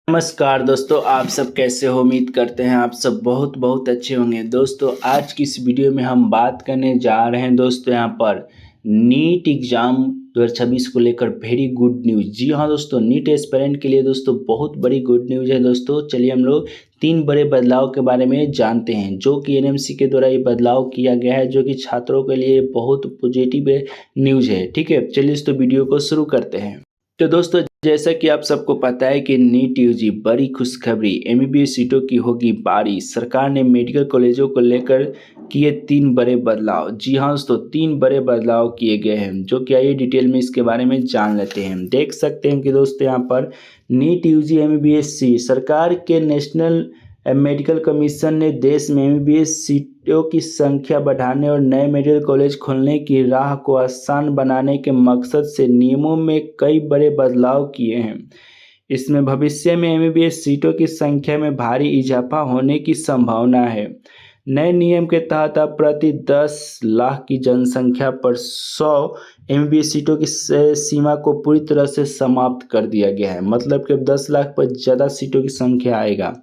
नमस्कार दोस्तों, आप सब कैसे हो? उम्मीद करते हैं आप सब बहुत बहुत अच्छे होंगे। दोस्तों आज की इस वीडियो में हम बात करने जा रहे हैं दोस्तों यहाँ पर नीट एग्ज़ाम 2026 को लेकर वेरी गुड न्यूज़। जी हाँ दोस्तों, नीट एस्पिरेंट के लिए दोस्तों बहुत बड़ी गुड न्यूज़ है। दोस्तों चलिए हम लोग 3 बड़े बदलाव के बारे में जानते हैं जो कि एनएमसी के द्वारा ये बदलाव किया गया है, जो कि छात्रों के लिए बहुत पॉजिटिव न्यूज़ है। ठीक है, चलिए इस वीडियो को शुरू करते हैं। तो दोस्तों जैसा कि आप सबको पता है कि नीट यूजी बड़ी खुशखबरी, एमबीबीएस सीटों की होगी बारी। सरकार ने मेडिकल कॉलेजों को लेकर किए 3 बड़े बदलाव। जी हाँ दोस्तों, 3 बड़े बदलाव किए गए हैं जो कि आइए डिटेल में इसके बारे में जान लेते हैं। देख सकते हैं कि दोस्तों यहाँ पर नीट यूजी एमबीबीएस सी, सरकार के नेशनल मेडिकल कमीशन ने देश में एमबीबीएस सीटों की संख्या बढ़ाने और नए मेडिकल कॉलेज खोलने की राह को आसान बनाने के मकसद से नियमों में कई बड़े बदलाव किए हैं। इसमें भविष्य में एमबीबीएस सीटों की संख्या में भारी इजाफा होने की संभावना है। नए नियम के तहत अब प्रति 10 लाख की जनसंख्या पर 100 एमबीबीएस सीटों की सीमा को पूरी तरह से समाप्त कर दिया गया है। मतलब कि अब 10 लाख पर ज़्यादा सीटों की संख्या आएगा।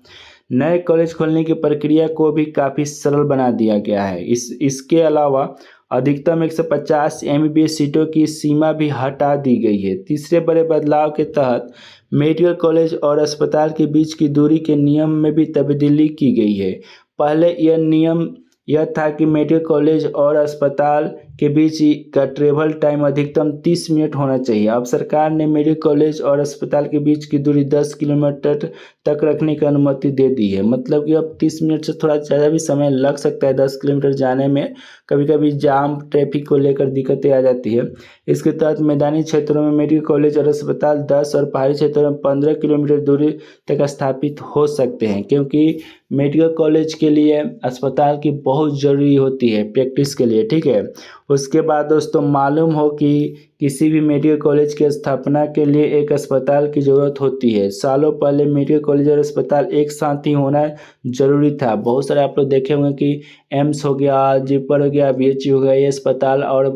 नए कॉलेज खोलने की प्रक्रिया को भी काफ़ी सरल बना दिया गया है। इसके अलावा अधिकतम 150 एमबीबीएस सीटों की सीमा भी हटा दी गई है। तीसरे बड़े बदलाव के तहत मेडिकल कॉलेज और अस्पताल के बीच की दूरी के नियम में भी तब्दीली की गई है। पहले यह नियम यह था कि मेडिकल कॉलेज और अस्पताल के बीच का ट्रेवल टाइम अधिकतम 30 मिनट होना चाहिए। अब सरकार ने मेडिकल कॉलेज और अस्पताल के बीच की दूरी 10 किलोमीटर तक रखने की अनुमति दे दी है। मतलब कि अब 30 मिनट से थोड़ा ज़्यादा भी समय लग सकता है 10 किलोमीटर जाने में। कभी कभी जाम ट्रैफिक को लेकर दिक्कतें आ जाती है। इसके तहत मैदानी क्षेत्रों में मेडिकल कॉलेज और अस्पताल 10 और पहाड़ी क्षेत्रों में 15 किलोमीटर दूरी तक स्थापित हो सकते हैं, क्योंकि मेडिकल कॉलेज के लिए अस्पताल की बहुत ज़रूरी होती है प्रैक्टिस के लिए। ठीक है, उसके बाद दोस्तों मालूम हो कि किसी भी मेडिकल कॉलेज की स्थापना के लिए एक अस्पताल की ज़रूरत होती है। सालों पहले मेडिकल कॉलेज और अस्पताल एक साथ ही होना ज़रूरी था। बहुत सारे आप लोग देखे होंगे कि एम्स हो गया, जिपर हो गया, बीएचयू हो गया, ये अस्पताल और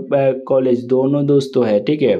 कॉलेज दोनों दोस्तों है। ठीक है,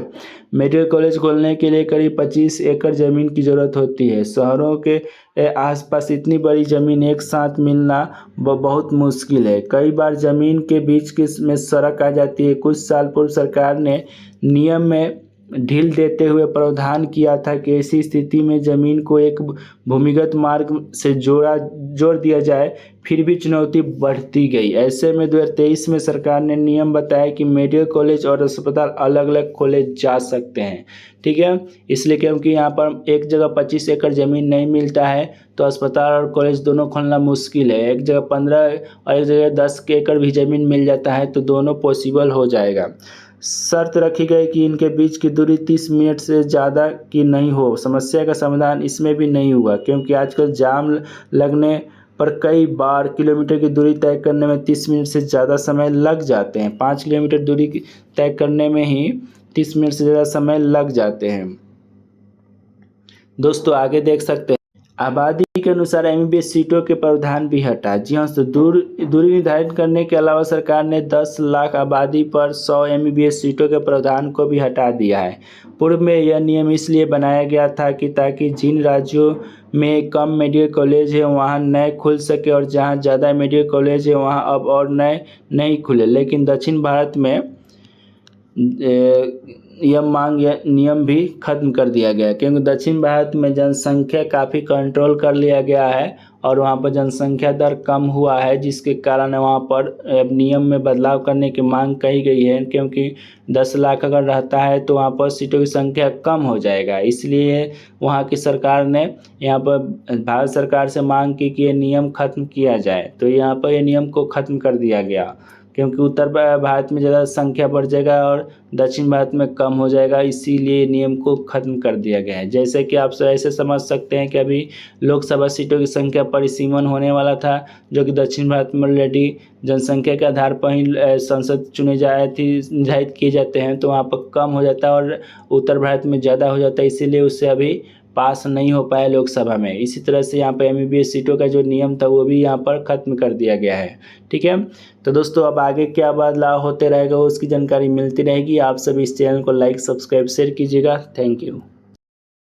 मेडिकल कॉलेज खोलने के लिए करीब 25 एकड़ ज़मीन की ज़रूरत होती है। शहरों के आसपास इतनी बड़ी ज़मीन एक साथ मिलना बहुत मुश्किल है। कई बार ज़मीन के बीच में सड़क आ जाती है। कुछ साल पूर्व सरकार ने नियम में ढील देते हुए प्रावधान किया था कि ऐसी स्थिति में ज़मीन को एक भूमिगत मार्ग से जोड़ दिया जाए। फिर भी चुनौती बढ़ती गई। ऐसे में 2023 में सरकार ने नियम बताया कि मेडिकल कॉलेज और अस्पताल अलग अलग खोले जा सकते हैं। ठीक है, इसलिए क्योंकि यहाँ पर एक जगह 25 एकड़ ज़मीन नहीं मिलता है तो अस्पताल और कॉलेज दोनों खोलना मुश्किल है। एक जगह 15 और एक जगह 10 एकड़ भी ज़मीन मिल जाता है तो दोनों पॉसिबल हो जाएगा। शर्त रखी गई कि इनके बीच की दूरी 30 मिनट से ज़्यादा की नहीं हो। समस्या का समाधान इसमें भी नहीं हुआ, क्योंकि आजकल जाम लगने पर कई बार किलोमीटर की दूरी तय करने में 30 मिनट से ज़्यादा समय लग जाते हैं। 5 किलोमीटर दूरी तय करने में ही 30 मिनट से ज़्यादा समय लग जाते हैं। दोस्तों आगे देख सकते हैं आबादी के अनुसार एमबीबीएस सीटों के प्रावधान भी हटा। जी हाँ, तो दूरी निर्धारित करने के अलावा सरकार ने 10 लाख आबादी पर 100 एमबीबीएस सीटों के प्रावधान को भी हटा दिया है। पूर्व में यह नियम इसलिए बनाया गया था कि ताकि जिन राज्यों में कम मेडिकल कॉलेज है वहाँ नए खुल सके और जहाँ ज़्यादा मेडिकल कॉलेज है वहाँ अब और नए नहीं खुले। लेकिन दक्षिण भारत में यह नियम भी खत्म कर दिया गया, क्योंकि दक्षिण भारत में जनसंख्या काफ़ी कंट्रोल कर लिया गया है और वहाँ पर जनसंख्या दर कम हुआ है, जिसके कारण वहाँ पर नियम में बदलाव करने की मांग कही गई है। क्योंकि 10 लाख अगर रहता है तो वहाँ पर सीटों की संख्या कम हो जाएगा। इसलिए वहाँ की सरकार ने यहाँ पर भारत सरकार से मांग की कि ये नियम खत्म किया जाए, तो यहाँ पर ये नियम को ख़त्म कर दिया गया, क्योंकि उत्तर भारत में ज़्यादा संख्या बढ़ जाएगा और दक्षिण भारत में कम हो जाएगा। इसीलिए नियम को ख़त्म कर दिया गया है। जैसे कि आप ऐसे समझ सकते हैं कि अभी लोकसभा सीटों की संख्या परिसीमन होने वाला था, जो कि दक्षिण भारत में ऑलरेडी जनसंख्या के आधार पर ही संसद निर्धारित किए जाते हैं, तो वहाँ पर कम हो जाता है और उत्तर भारत में ज़्यादा हो जाता है। इसीलिए उससे अभी पास नहीं हो पाया लोकसभा में। इसी तरह से यहाँ पर एमबीबीएस सीटों का जो नियम था वो भी यहाँ पर ख़त्म कर दिया गया है। ठीक है, तो दोस्तों अब आगे क्या बदलाव होते रहेगा उसकी जानकारी मिलती रहेगी। आप सभी इस चैनल को लाइक, सब्सक्राइब, शेयर कीजिएगा। Thank you.